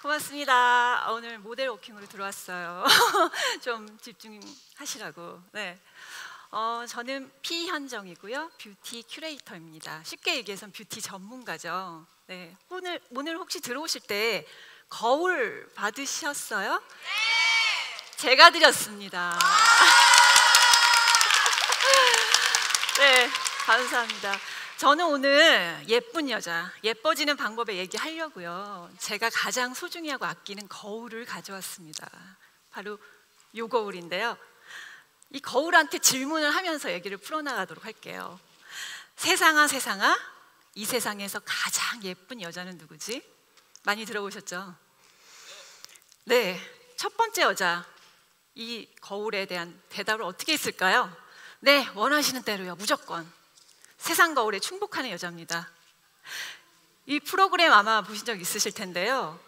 고맙습니다. 오늘 모델 워킹으로 들어왔어요. 좀 집중하시라고. 네. 저는 피현정이고요. 뷰티 큐레이터입니다. 쉽게 얘기해서 뷰티 전문가죠. 네. 오늘 혹시 들어오실 때 거울 받으셨어요? 네. 제가 드렸습니다. 네, 감사합니다. 저는 오늘 예쁜 여자, 예뻐지는 방법에 얘기하려고요. 제가 가장 소중히 하고 아끼는 거울을 가져왔습니다. 바로 이 거울인데요. 이 거울한테 질문을 하면서 얘기를 풀어나가도록 할게요. 세상아, 세상아, 이 세상에서 가장 예쁜 여자는 누구지? 많이 들어보셨죠? 네, 첫 번째 여자, 이 거울에 대한 대답을 어떻게 했을까요? 네, 원하시는 대로요, 무조건. 세상 거울에 충복하는 여자입니다. 이 프로그램 아마 보신 적 있으실 텐데요.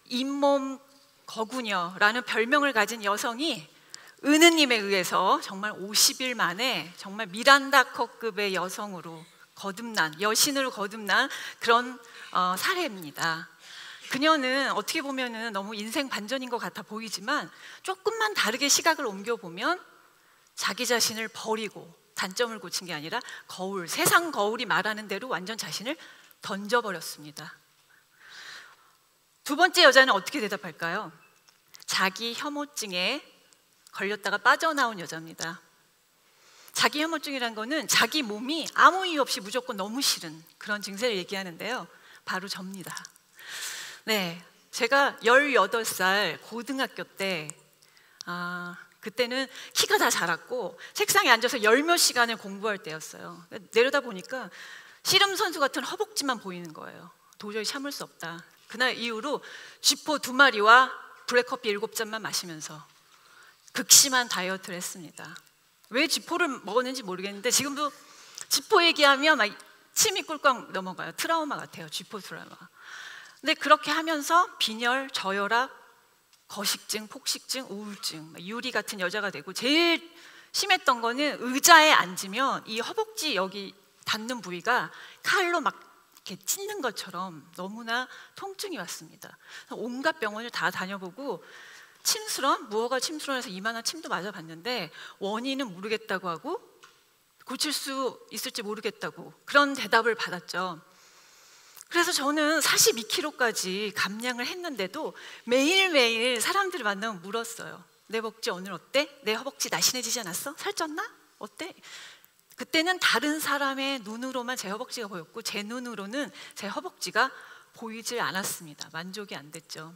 잇몸 거구녀라는 별명을 가진 여성이 은우님에 의해서 정말 50일 만에 정말 미란다 컷급의 여성으로 거듭난, 여신으로 거듭난 그런 사례입니다. 그녀는 어떻게 보면 너무 인생 반전인 것 같아 보이지만 조금만 다르게 시각을 옮겨보면 자기 자신을 버리고 단점을 고친 게 아니라 거울, 세상 거울이 말하는 대로 완전 자신을 던져버렸습니다. 두 번째 여자는 어떻게 대답할까요? 자기 혐오증에 걸렸다가 빠져나온 여자입니다. 자기 혐오증이란 거는 자기 몸이 아무 이유 없이 무조건 너무 싫은 그런 증세를 얘기하는데요. 바로 접니다. 네, 제가 18살 고등학교 때 그때는 키가 다 자랐고 책상에 앉아서 열 몇 시간을 공부할 때였어요. 내려다 보니까 씨름 선수 같은 허벅지만 보이는 거예요. 도저히 참을 수 없다. 그날 이후로 쥐포 2마리와 블랙커피 7잔만 마시면서 극심한 다이어트를 했습니다. 왜 쥐포를 먹었는지 모르겠는데 지금도 쥐포 얘기하면 막 침이 꿀꺽 넘어가요. 트라우마 같아요. 쥐포 트라우마. 근데 그렇게 하면서 빈혈, 저혈압, 거식증, 폭식증, 우울증, 유리 같은 여자가 되고 제일 심했던 거는 의자에 앉으면 이 허벅지 여기 닿는 부위가 칼로 막 이렇게 찢는 것처럼 너무나 통증이 왔습니다. 온갖 병원을 다 다녀보고 무허가 침술원에서 이만한 침도 맞아봤는데 원인은 모르겠다고 하고 고칠 수 있을지 모르겠다고 그런 대답을 받았죠. 그래서 저는 42kg까지 감량을 했는데도 매일매일 사람들을 만나면 물었어요. 내 허벅지 오늘 어때? 내 허벅지 날씬해지지 않았어? 살쪘나? 어때? 그때는 다른 사람의 눈으로만 제 허벅지가 보였고 제 눈으로는 제 허벅지가 보이질 않았습니다. 만족이 안 됐죠.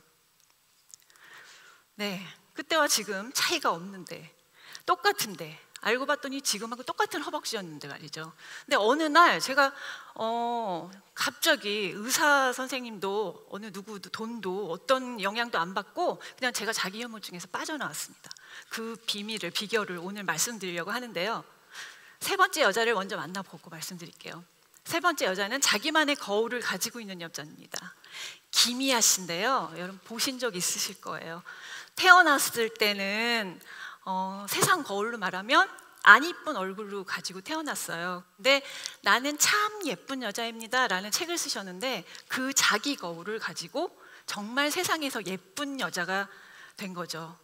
네, 그때와 지금 차이가 없는데 똑같은데 알고 봤더니 지금하고 똑같은 허벅지였는데 말이죠. 근데 어느 날 제가 갑자기 의사 선생님도 어느 누구도 돈도 어떤 영향도 안 받고 그냥 제가 자기 혐오증에서 빠져나왔습니다. 그 비결을 오늘 말씀드리려고 하는데요. 세 번째 여자를 먼저 만나보고 말씀드릴게요. 세 번째 여자는 자기만의 거울을 가지고 있는 여자입니다. 김희아 씨인데요. 여러분 보신 적 있으실 거예요. 태어났을 때는 세상 거울로 말하면 안 이쁜 얼굴로 가지고 태어났어요. 근데 나는 참 예쁜 여자입니다 라는 책을 쓰셨는데 그 자기 거울을 가지고 정말 세상에서 예쁜 여자가 된 거죠.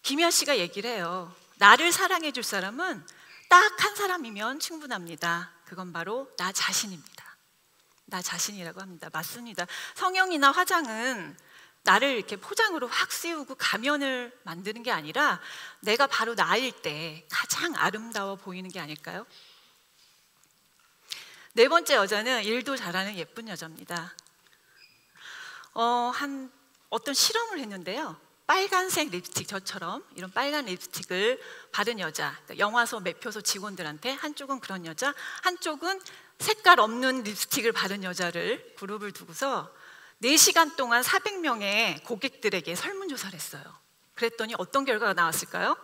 김희아 씨가 얘기를 해요. 나를 사랑해 줄 사람은 딱 한 사람이면 충분합니다. 그건 바로 나 자신입니다. 나 자신이라고 합니다. 맞습니다. 성형이나 화장은 나를 이렇게 포장으로 확 씌우고 가면을 만드는 게 아니라 내가 바로 나일 때 가장 아름다워 보이는 게 아닐까요? 네 번째 여자는 일도 잘하는 예쁜 여자입니다. 어떤 실험을 했는데요. 빨간색 립스틱, 저처럼 이런 빨간 립스틱을 바른 여자, 그러니까 영화소, 매표소 직원들한테 한쪽은 그런 여자, 한쪽은 색깔 없는 립스틱을 바른 여자를 그룹을 두고서 4시간 동안 400명의 고객들에게 설문조사를 했어요. 그랬더니 어떤 결과가 나왔을까요?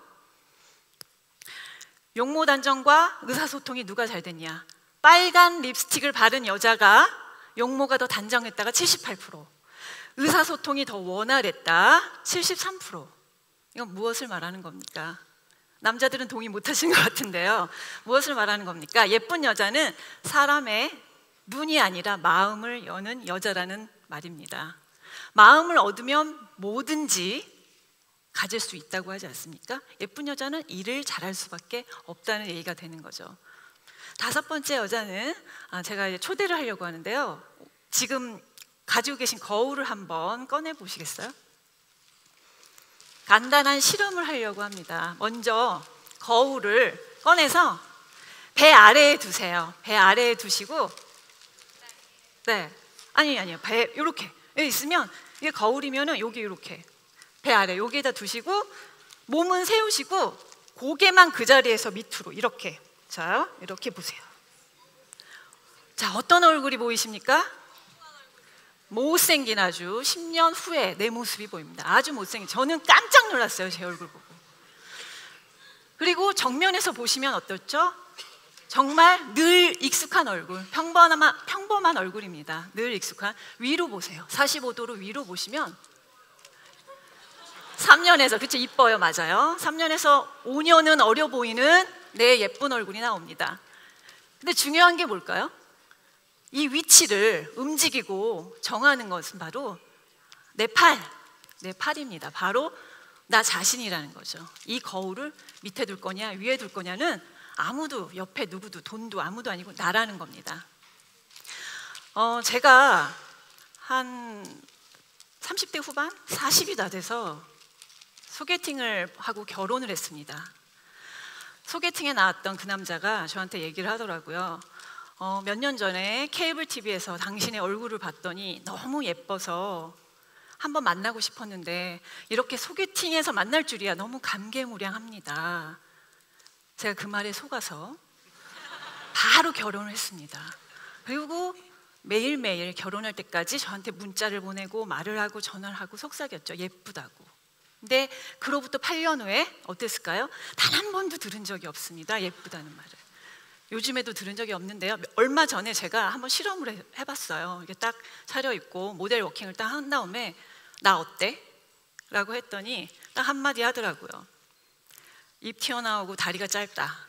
용모 단정과 의사소통이 누가 잘 됐냐? 빨간 립스틱을 바른 여자가 용모가 더 단정했다가 78%, 의사소통이 더 원활했다 73%. 이건 무엇을 말하는 겁니까? 남자들은 동의 못 하신 것 같은데요. 무엇을 말하는 겁니까? 예쁜 여자는 사람의 눈이 아니라 마음을 여는 여자라는 말입니다. 마음을 얻으면 뭐든지 가질 수 있다고 하지 않습니까? 예쁜 여자는 일을 잘할 수밖에 없다는 얘기가 되는 거죠. 다섯 번째 여자는 제가 이제 초대를 하려고 하는데요. 지금 가지고 계신 거울을 한번 꺼내 보시겠어요? 간단한 실험을 하려고 합니다. 먼저 거울을 꺼내서 배 아래에 두세요. 배 아래에 두시고, 네, 아니요, 배 이렇게 있으면, 이게 거울이면은 여기 이렇게 배 아래 여기에다 두시고 몸은 세우시고 고개만 그 자리에서 밑으로 이렇게, 자, 이렇게 보세요. 자, 어떤 얼굴이 보이십니까? 못생긴, 아주 10년 후에 내 모습이 보입니다. 아주 못생긴. 저는 깜짝 놀랐어요, 제 얼굴 보고. 그리고 정면에서 보시면 어떻죠? 정말 늘 익숙한 얼굴, 평범한 얼굴입니다. 늘 익숙한. 위로 보세요. 45도로 위로 보시면 3년에서, 그렇죠, 이뻐요, 맞아요. 3년에서 5년은 어려 보이는 내 예쁜 얼굴이 나옵니다. 근데 중요한 게 뭘까요? 이 위치를 움직이고 정하는 것은 바로 내 팔입니다. 바로 나 자신이라는 거죠. 이 거울을 밑에 둘 거냐 위에 둘 거냐는 아무도, 옆에 누구도, 돈도 아무도 아니고 나라는 겁니다. 제가 한 30대 후반? 40이 다 돼서 소개팅을 하고 결혼을 했습니다. 소개팅에 나왔던 그 남자가 저한테 얘기를 하더라고요. 몇 년 전에 케이블 TV에서 당신의 얼굴을 봤더니 너무 예뻐서 한번 만나고 싶었는데 이렇게 소개팅에서 만날 줄이야. 너무 감개무량합니다. 제가 그 말에 속아서 바로 결혼을 했습니다. 그리고 매일매일 결혼할 때까지 저한테 문자를 보내고 말을 하고 전화를 하고 속삭였죠. 예쁘다고. 근데 그로부터 8년 후에 어땠을까요? 단 한 번도 들은 적이 없습니다. 예쁘다는 말을. 요즘에도 들은 적이 없는데요. 얼마 전에 제가 한번 실험을 해봤어요. 이게 딱 차려입고 모델 워킹을 딱 한 다음에 나 어때? 라고 했더니 딱 한마디 하더라고요. 입 튀어나오고 다리가 짧다.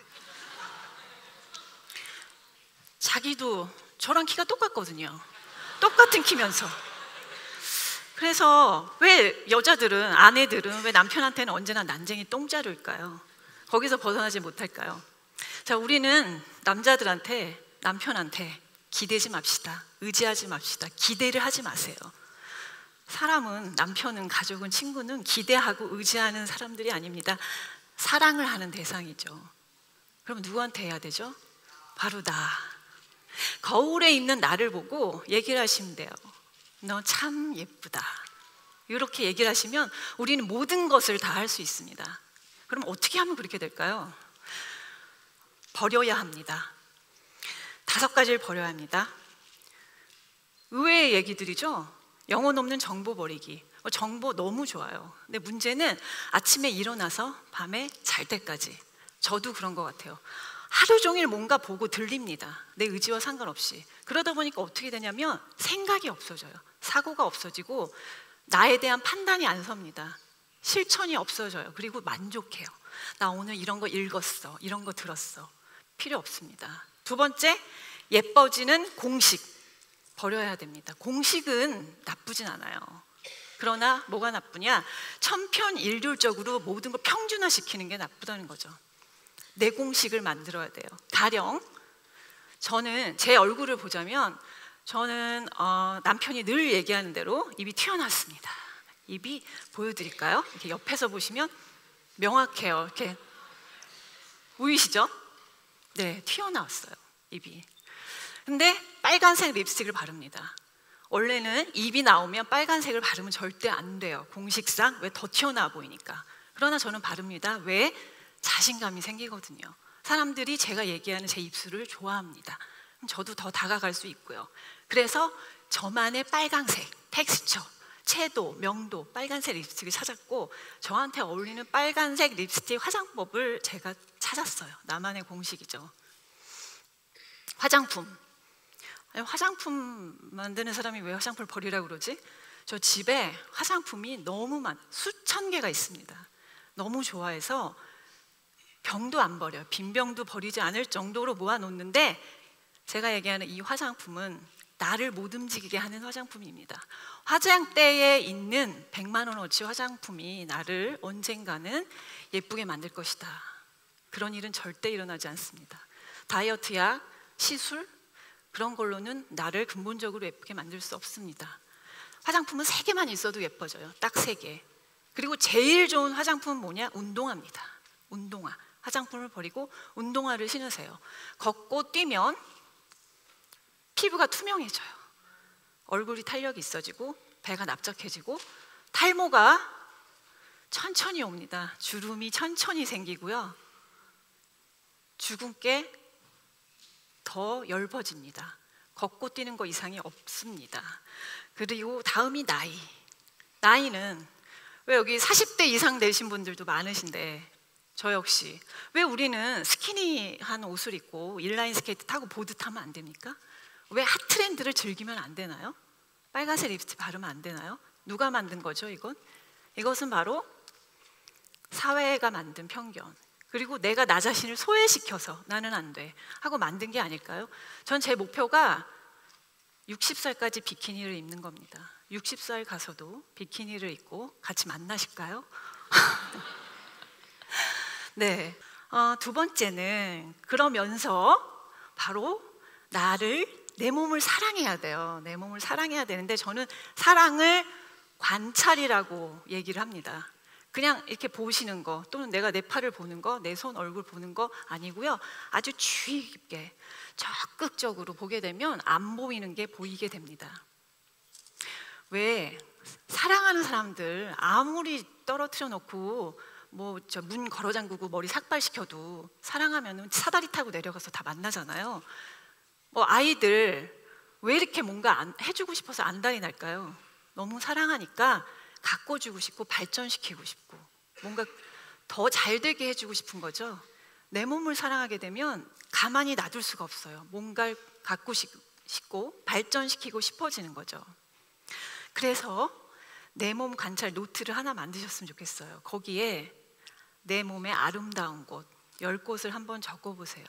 자기도 저랑 키가 똑같거든요. 똑같은 키면서. 그래서 왜 여자들은, 아내들은 왜 남편한테는 언제나 난쟁이 똥자루일까요? 거기서 벗어나지 못할까요? 자, 우리는 남편한테 기대지 맙시다. 의지하지 맙시다. 기대를 하지 마세요. 사람은, 남편은, 가족은, 친구는 기대하고 의지하는 사람들이 아닙니다. 사랑을 하는 대상이죠. 그럼 누구한테 해야 되죠? 바로 나. 거울에 있는 나를 보고 얘기를 하시면 돼요. 너 참 예쁘다. 이렇게 얘기를 하시면 우리는 모든 것을 다 할 수 있습니다. 그럼 어떻게 하면 그렇게 될까요? 버려야 합니다. 5가지를 버려야 합니다. 의외의 얘기들이죠. 영혼 없는 정보 버리기. 정보 너무 좋아요. 근데 문제는 아침에 일어나서 밤에 잘 때까지. 저도 그런 것 같아요. 하루 종일 뭔가 보고 들립니다. 내 의지와 상관없이. 그러다 보니까 어떻게 되냐면 생각이 없어져요. 사고가 없어지고 나에 대한 판단이 안 섭니다. 실천이 없어져요. 그리고 만족해요. 나 오늘 이런 거 읽었어. 이런 거 들었어. 필요 없습니다. 2번째, 예뻐지는 공식. 버려야 됩니다. 공식은 나쁘진 않아요. 그러나 뭐가 나쁘냐? 천편일률적으로 모든 걸 평준화시키는 게 나쁘다는 거죠. 내 공식을 만들어야 돼요. 가령 저는 제 얼굴을 보자면 저는 남편이 늘 얘기하는 대로 입이 튀어나왔습니다. 입이 보여드릴까요? 이렇게 옆에서 보시면 명확해요. 이렇게 보이시죠? 네, 튀어나왔어요, 입이. 근데 빨간색 립스틱을 바릅니다. 원래는 입이 나오면 빨간색을 바르면 절대 안 돼요. 공식상. 왜? 더 튀어나와 보이니까. 그러나 저는 바릅니다. 왜? 자신감이 생기거든요. 사람들이 제가 얘기하는 제 입술을 좋아합니다. 저도 더 다가갈 수 있고요. 그래서 저만의 빨간색, 텍스처, 채도, 명도, 빨간색 립스틱을 찾았고 저한테 어울리는 빨간색 립스틱 화장법을 제가 찾았어요. 나만의 공식이죠. 화장품. 아니, 화장품 만드는 사람이 왜 화장품을 버리라고 그러지? 저 집에 화장품이 너무 수천 개가 있습니다. 너무 좋아해서 병도 안 버려요. 빈 병도 버리지 않을 정도로 모아놓는데 제가 얘기하는 이 화장품은 나를 못 움직이게 하는 화장품입니다. 화장대에 있는 100만 원어치 화장품이 나를 언젠가는 예쁘게 만들 것이다. 그런 일은 절대 일어나지 않습니다. 다이어트 약, 시술 그런 걸로는 나를 근본적으로 예쁘게 만들 수 없습니다. 화장품은 3개만 있어도 예뻐져요. 딱 3개. 그리고 제일 좋은 화장품은 뭐냐? 운동화입니다. 운동화. 화장품을 버리고 운동화를 신으세요. 걷고 뛰면 피부가 투명해져요. 얼굴이 탄력이 있어지고 배가 납작해지고 탈모가 천천히 옵니다. 주름이 천천히 생기고요. 주근깨 더 엷어집니다. 걷고 뛰는 거 이상이 없습니다. 그리고 다음이 나이. 나이는 왜 여기 40대 이상 되신 분들도 많으신데 저 역시 왜 우리는 스키니한 옷을 입고 인라인 스케이트 타고 보드 타면 안 됩니까? 왜 핫 트렌드를 즐기면 안 되나요? 빨간색 립스틱 바르면 안 되나요? 누가 만든 거죠 이건? 이것은 바로 사회가 만든 편견. 그리고 내가 나 자신을 소외시켜서 나는 안 돼 하고 만든 게 아닐까요? 전 제 목표가 60살까지 비키니를 입는 겁니다. 60살 가서도 비키니를 입고 같이 만나실까요? 네. 두 번째는 그러면서 바로 내 몸을 사랑해야 돼요. 내 몸을 사랑해야 되는데 저는 사랑을 관찰이라고 얘기를 합니다. 그냥 이렇게 보시는 거 또는 내가 내 팔을 보는 거, 내 손, 얼굴 보는 거 아니고요. 아주 주의 깊게 적극적으로 보게 되면 안 보이는 게 보이게 됩니다. 왜 사랑하는 사람들 아무리 떨어뜨려 놓고 뭐 저 문 걸어 잠그고 머리 삭발시켜도 사랑하면은 사다리 타고 내려가서 다 만나잖아요. 뭐 아이들 왜 이렇게 뭔가 해주고 싶어서 안달이 날까요? 너무 사랑하니까 가꿔주고 싶고 발전시키고 싶고 뭔가 더 잘 되게 해주고 싶은 거죠. 내 몸을 사랑하게 되면 가만히 놔둘 수가 없어요. 뭔가를 갖고 싶고 발전시키고 싶어지는 거죠. 그래서 내 몸 관찰 노트를 하나 만드셨으면 좋겠어요. 거기에 내 몸의 아름다운 곳 10곳을 한번 적어보세요.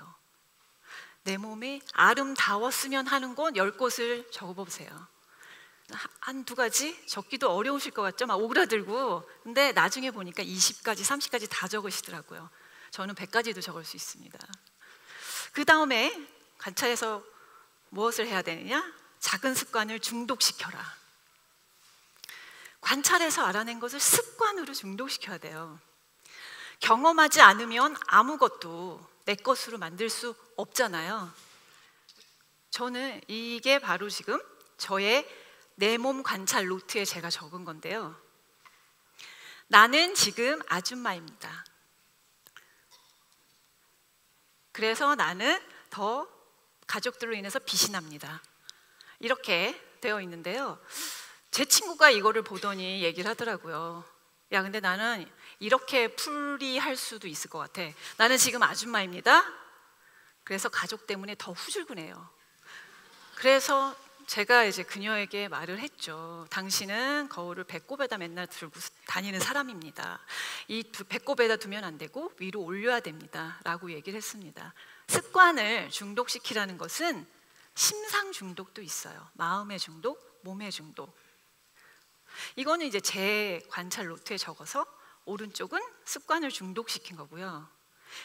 내 몸이 아름다웠으면 하는 곳 10곳을 적어보세요. 한두 가지 적기도 어려우실 것 같죠? 막 오그라들고. 근데 나중에 보니까 20가지, 30가지 다 적으시더라고요. 저는 100가지도 적을 수 있습니다. 그 다음에 관찰해서 무엇을 해야 되느냐? 작은 습관을 중독시켜라. 관찰해서 알아낸 것을 습관으로 중독시켜야 돼요. 경험하지 않으면 아무것도 내 것으로 만들 수 없잖아요. 저는 이게 바로 지금 저의 내 몸 관찰 노트에 제가 적은 건데요. 나는 지금 아줌마입니다. 그래서 나는 더 가족들로 인해서 빛이 납니다. 이렇게 되어 있는데요. 제 친구가 이거를 보더니 얘기를 하더라고요. 야, 근데 나는 이렇게 풀이할 수도 있을 것 같아. 나는 지금 아줌마입니다. 그래서 가족 때문에 더 후줄근해요. 그래서 제가 이제 그녀에게 말을 했죠. 당신은 거울을 배꼽에다 맨날 들고 다니는 사람입니다. 이 배꼽에다 두면 안 되고 위로 올려야 됩니다. 라고 얘기를 했습니다. 습관을 중독시키라는 것은 심상 중독도 있어요. 마음의 중독, 몸의 중독. 이거는 이제 제 관찰 노트에 적어서 오른쪽은 습관을 중독시킨 거고요.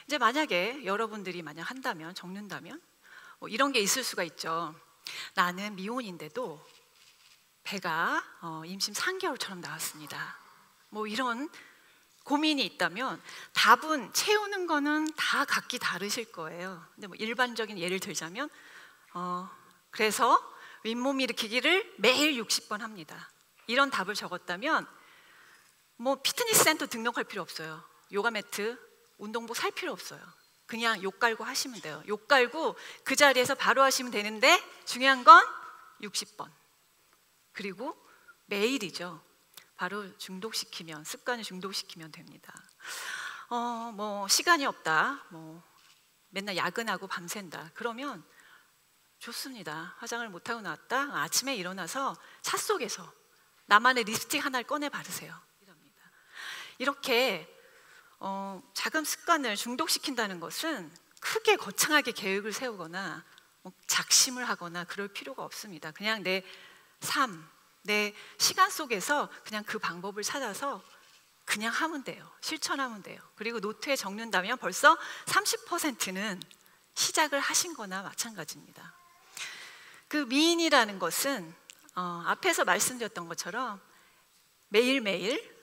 이제 만약에 여러분들이 만약 한다면, 적는다면 뭐 이런 게 있을 수가 있죠. 나는 미혼인데도 배가 임신 3개월처럼 나왔습니다. 뭐 이런 고민이 있다면 답은 채우는 거는 다 각기 다르실 거예요. 근데 뭐 일반적인 예를 들자면 그래서 윗몸 일으키기를 매일 60번 합니다. 이런 답을 적었다면 뭐 피트니스 센터 등록할 필요 없어요. 요가 매트, 운동복 살 필요 없어요. 그냥 욕 깔고 하시면 돼요. 욕 깔고 그 자리에서 바로 하시면 되는데 중요한 건 60번. 그리고 매일이죠. 바로 중독시키면, 습관을 중독시키면 됩니다. 뭐 시간이 없다, 뭐 맨날 야근하고 밤샌다. 그러면 좋습니다. 화장을 못하고 나왔다. 아침에 일어나서 차 속에서 나만의 립스틱 하나를 꺼내 바르세요. 이렇게 작은 습관을 중독시킨다는 것은 크게 거창하게 계획을 세우거나 뭐 작심을 하거나 그럴 필요가 없습니다. 그냥 내 삶, 내 시간 속에서 그냥 그 방법을 찾아서 그냥 하면 돼요. 실천하면 돼요. 그리고 노트에 적는다면 벌써 30%는 시작을 하신 거나 마찬가지입니다. 그 미인이라는 것은 앞에서 말씀드렸던 것처럼 매일매일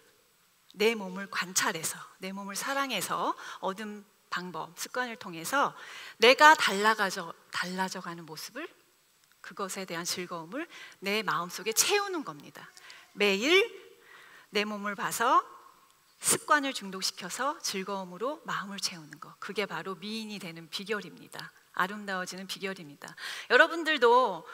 내 몸을 관찰해서, 내 몸을 사랑해서 얻은 방법, 습관을 통해서 내가 달라져가는 모습을, 그것에 대한 즐거움을 내 마음속에 채우는 겁니다. 매일 내 몸을 봐서 습관을 중독시켜서 즐거움으로 마음을 채우는 것, 그게 바로 미인이 되는 비결입니다. 아름다워지는 비결입니다. 여러분들도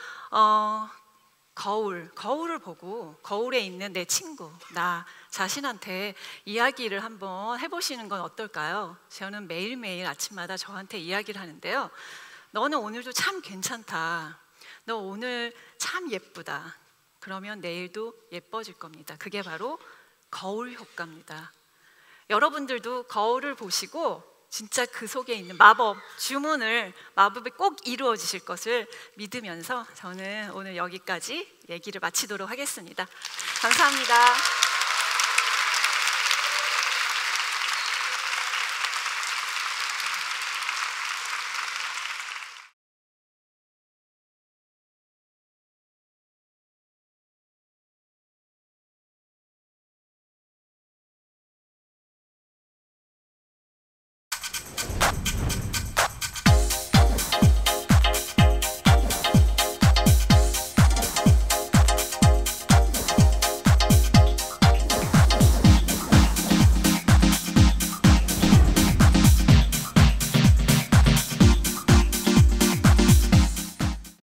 거울을 보고 거울에 있는 내 친구, 나 자신한테 이야기를 한번 해보시는 건 어떨까요? 저는 매일매일 아침마다 저한테 이야기를 하는데요. 너는 오늘도 참 괜찮다. 너 오늘 참 예쁘다. 그러면 내일도 예뻐질 겁니다. 그게 바로 거울 효과입니다. 여러분들도 거울을 보시고 진짜 그 속에 있는 마법이 꼭 이루어지실 것을 믿으면서 저는 오늘 여기까지 얘기를 마치도록 하겠습니다. 감사합니다.